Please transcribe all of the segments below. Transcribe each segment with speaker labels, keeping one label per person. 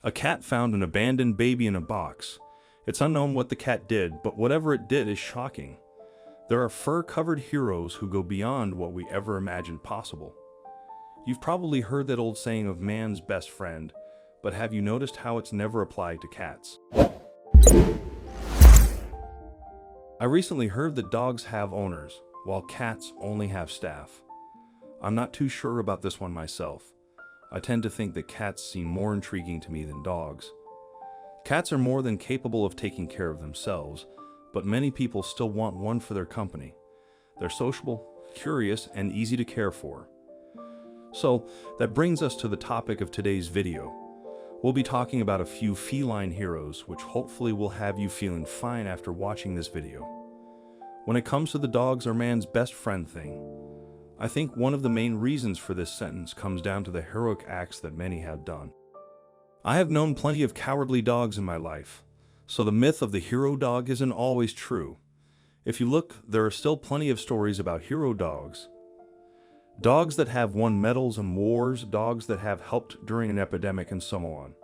Speaker 1: A cat found an abandoned baby in a box. It's unknown what the cat did, but whatever it did is shocking. There are fur-covered heroes who go beyond what we ever imagined possible. You've probably heard that old saying of man's best friend, but have you noticed how it's never applied to cats? I recently heard that dogs have owners, while cats only have staff. I'm not too sure about this one myself. I tend to think that cats seem more intriguing to me than dogs. Cats are more than capable of taking care of themselves, but many people still want one for their company. They're sociable, curious, and easy to care for. So, that brings us to the topic of today's video. We'll be talking about a few feline heroes, which hopefully will have you feeling fine after watching this video. When it comes to the dogs are man's best friend thing, I think one of the main reasons for this sentence comes down to the heroic acts that many have done. I have known plenty of cowardly dogs in my life, so the myth of the hero dog isn't always true. If you look, there are still plenty of stories about hero dogs. Dogs that have won medals in wars, dogs that have helped during an epidemic, and so on.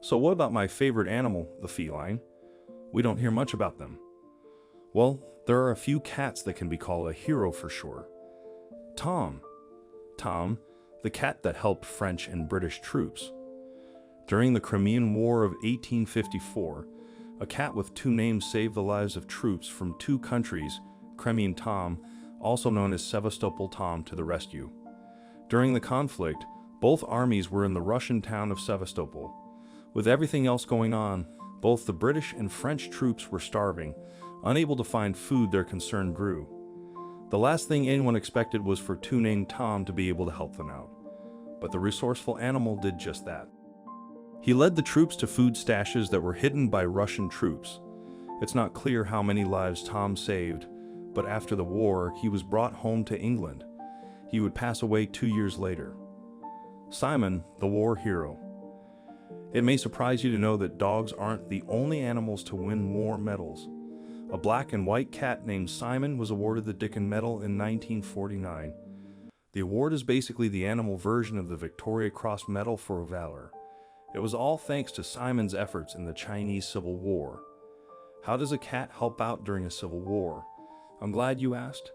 Speaker 1: So what about my favorite animal, the feline? We don't hear much about them. Well, there are a few cats that can be called a hero for sure. Tom, the cat that helped French and British troops. During the Crimean War of 1854, a cat with two names saved the lives of troops from two countries, Crimean Tom, also known as Sevastopol Tom, to the rescue. During the conflict, both armies were in the Russian town of Sevastopol. With everything else going on, both the British and French troops were starving, unable to find food. Their concern grew. The last thing anyone expected was for two named Tom to be able to help them out. But the resourceful animal did just that. He led the troops to food stashes that were hidden by Russian troops. It's not clear how many lives Tom saved, but after the war, he was brought home to England. He would pass away 2 years later. Simon, the war hero. It may surprise you to know that dogs aren't the only animals to win war medals. A black and white cat named Simon was awarded the Dickin Medal in 1949. The award is basically the animal version of the Victoria Cross Medal for Valor. It was all thanks to Simon's efforts in the Chinese Civil War. How does a cat help out during a civil war? I'm glad you asked.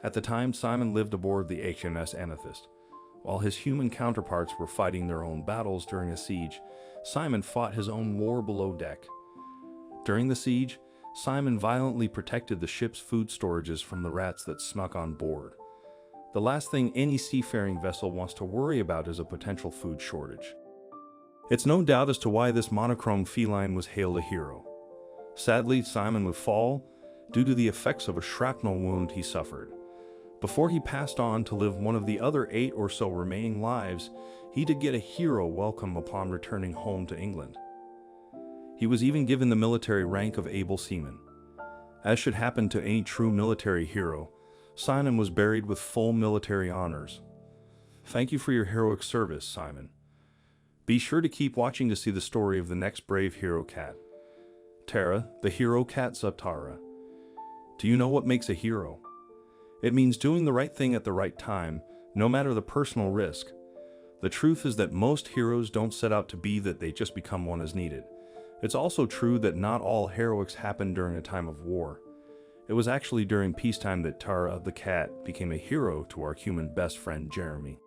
Speaker 1: At the time, Simon lived aboard the HMS Amethyst. While his human counterparts were fighting their own battles during a siege, Simon fought his own war below deck. During the siege, Simon violently protected the ship's food storages from the rats that snuck on board. The last thing any seafaring vessel wants to worry about is a potential food shortage. It's no doubt as to why this monochrome feline was hailed a hero. Sadly, Simon would fall due to the effects of a shrapnel wound he suffered. Before he passed on to live one of the other 8 or so remaining lives, he did get a hero welcome upon returning home to England. He was even given the military rank of able seaman. As should happen to any true military hero, Simon was buried with full military honors. Thank you for your heroic service, Simon. Be sure to keep watching to see the story of the next brave hero cat. Tara, the hero cat Tara. Do you know what makes a hero? It means doing the right thing at the right time, no matter the personal risk. The truth is that most heroes don't set out to be that, they just become one as needed. It's also true that not all heroics happen during a time of war. It was actually during peacetime that Tara, the cat, became a hero to our human best friend Jeremy.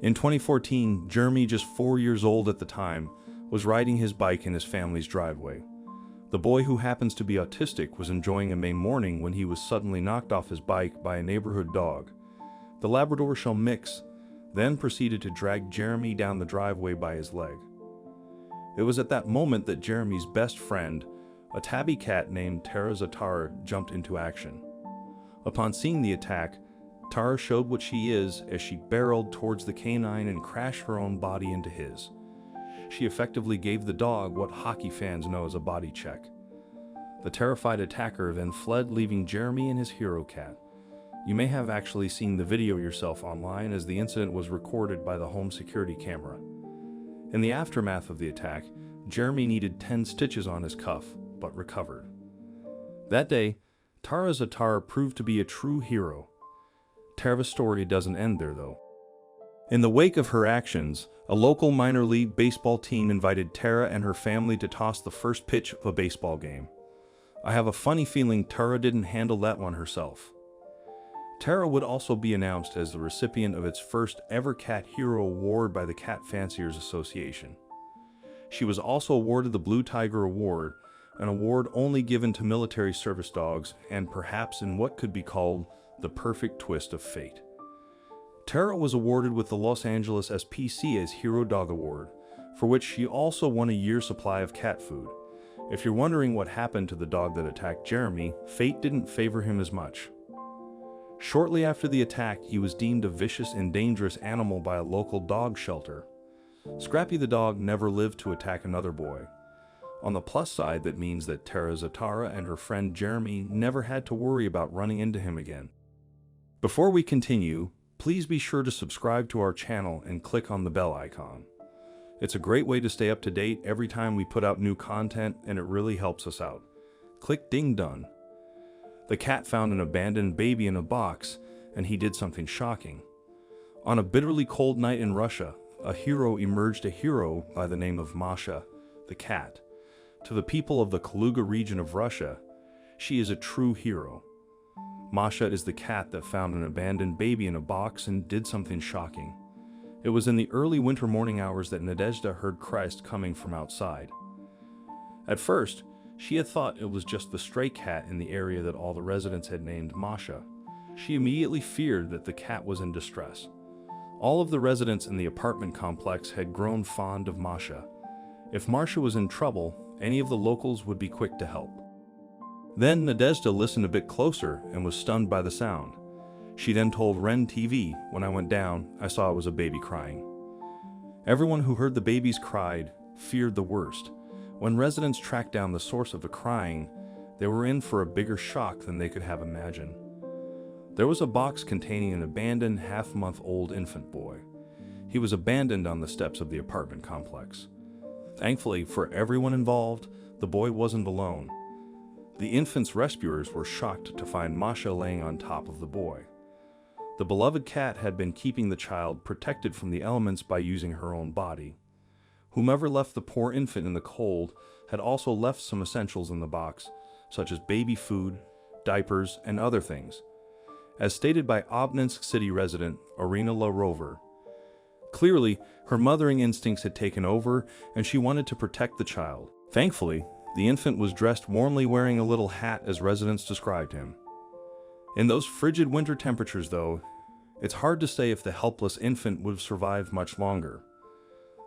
Speaker 1: In 2014, Jeremy, just 4 years old at the time, was riding his bike in his family's driveway. The boy, who happens to be autistic, was enjoying a May morning when he was suddenly knocked off his bike by a neighborhood dog. The Labrador shell mix then proceeded to drag Jeremy down the driveway by his leg. It was at that moment that Jeremy's best friend, a tabby cat named Tara, jumped into action. Upon seeing the attack, Tara showed what she is as she barreled towards the canine and crashed her own body into his. She effectively gave the dog what hockey fans know as a body check. The terrified attacker then fled, leaving Jeremy and his hero cat. You may have actually seen the video yourself online, as the incident was recorded by the home security camera. In the aftermath of the attack, Jeremy needed 10 stitches on his cuff, but recovered. That day, Tara proved to be a true hero. Tara's story doesn't end there, though. In the wake of her actions, a local minor league baseball team invited Tara and her family to toss the first pitch of a baseball game. I have a funny feeling Tara didn't handle that one herself. Tara would also be announced as the recipient of its first ever Cat Hero Award by the Cat Fanciers Association. She was also awarded the Blue Tiger Award, an award only given to military service dogs, and perhaps in what could be called the perfect twist of fate. Tara was awarded with the Los Angeles SPCA's Hero Dog Award, for which she also won a year's supply of cat food. If you're wondering what happened to the dog that attacked Jeremy, fate didn't favor him as much. Shortly after the attack, he was deemed a vicious and dangerous animal by a local dog shelter. Scrappy the dog never lived to attack another boy. On the plus side, that means that Tara Zatara and her friend Jeremy never had to worry about running into him again. Before we continue, please be sure to subscribe to our channel and click on the bell icon. It's a great way to stay up to date every time we put out new content, and it really helps us out. Click ding done. The cat found an abandoned baby in a box, and he did something shocking. On a bitterly cold night in Russia, a hero by the name of Masha, the cat. To the people of the Kaluga region of Russia, she is a true hero. Masha is the cat that found an abandoned baby in a box and did something shocking. It was in the early winter morning hours that Nadezhda heard Christ coming from outside. At first, she had thought it was just the stray cat in the area that all the residents had named Masha. She immediately feared that the cat was in distress. All of the residents in the apartment complex had grown fond of Masha. If Masha was in trouble, any of the locals would be quick to help. Then Nadezhda listened a bit closer and was stunned by the sound. She then told Ren TV, "When I went down, I saw it was a baby crying." Everyone who heard the babies cried feared the worst. When residents tracked down the source of the crying, they were in for a bigger shock than they could have imagined. There was a box containing an abandoned half-month-old infant boy. He was abandoned on the steps of the apartment complex. Thankfully for everyone involved, the boy wasn't alone. The infant's rescuers were shocked to find Masha laying on top of the boy. The beloved cat had been keeping the child protected from the elements by using her own body. Whomever left the poor infant in the cold had also left some essentials in the box, such as baby food, diapers, and other things. As stated by Obninsk city resident Irina La Rover, clearly, her mothering instincts had taken over and she wanted to protect the child. Thankfully, the infant was dressed warmly, wearing a little hat as residents described him. In those frigid winter temperatures, though, it's hard to say if the helpless infant would have survived much longer.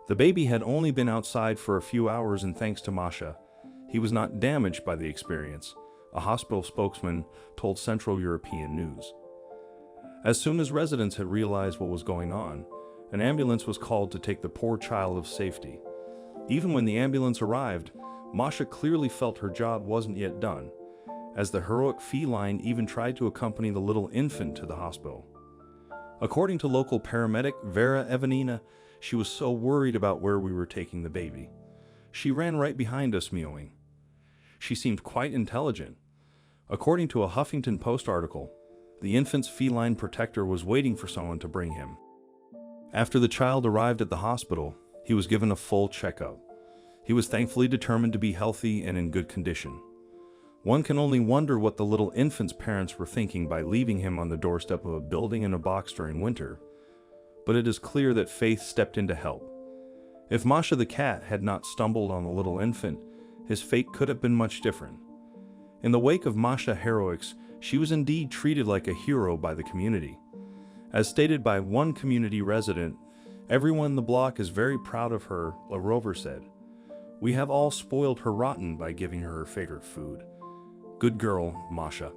Speaker 1: The baby had only been outside for a few hours, and thanks to Masha, he was not damaged by the experience, a hospital spokesman told Central European News. As soon as residents had realized what was going on, an ambulance was called to take the poor child to safety. Even when the ambulance arrived, Masha clearly felt her job wasn't yet done, as the heroic feline even tried to accompany the little infant to the hospital. According to local paramedic Vera Evanina, she was so worried about where we were taking the baby. She ran right behind us, mewing. She seemed quite intelligent. According to a Huffington Post article, the infant's feline protector was waiting for someone to bring him. After the child arrived at the hospital, he was given a full checkup. He was thankfully determined to be healthy and in good condition. One can only wonder what the little infant's parents were thinking by leaving him on the doorstep of a building in a box during winter, but it is clear that faith stepped in to help. If Masha the cat had not stumbled on the little infant, his fate could have been much different. In the wake of Masha heroics, she was indeed treated like a hero by the community. As stated by one community resident, "Everyone in the block is very proud of her," La Rover said. "We have all spoiled her rotten by giving her her favorite food. Good girl, Masha."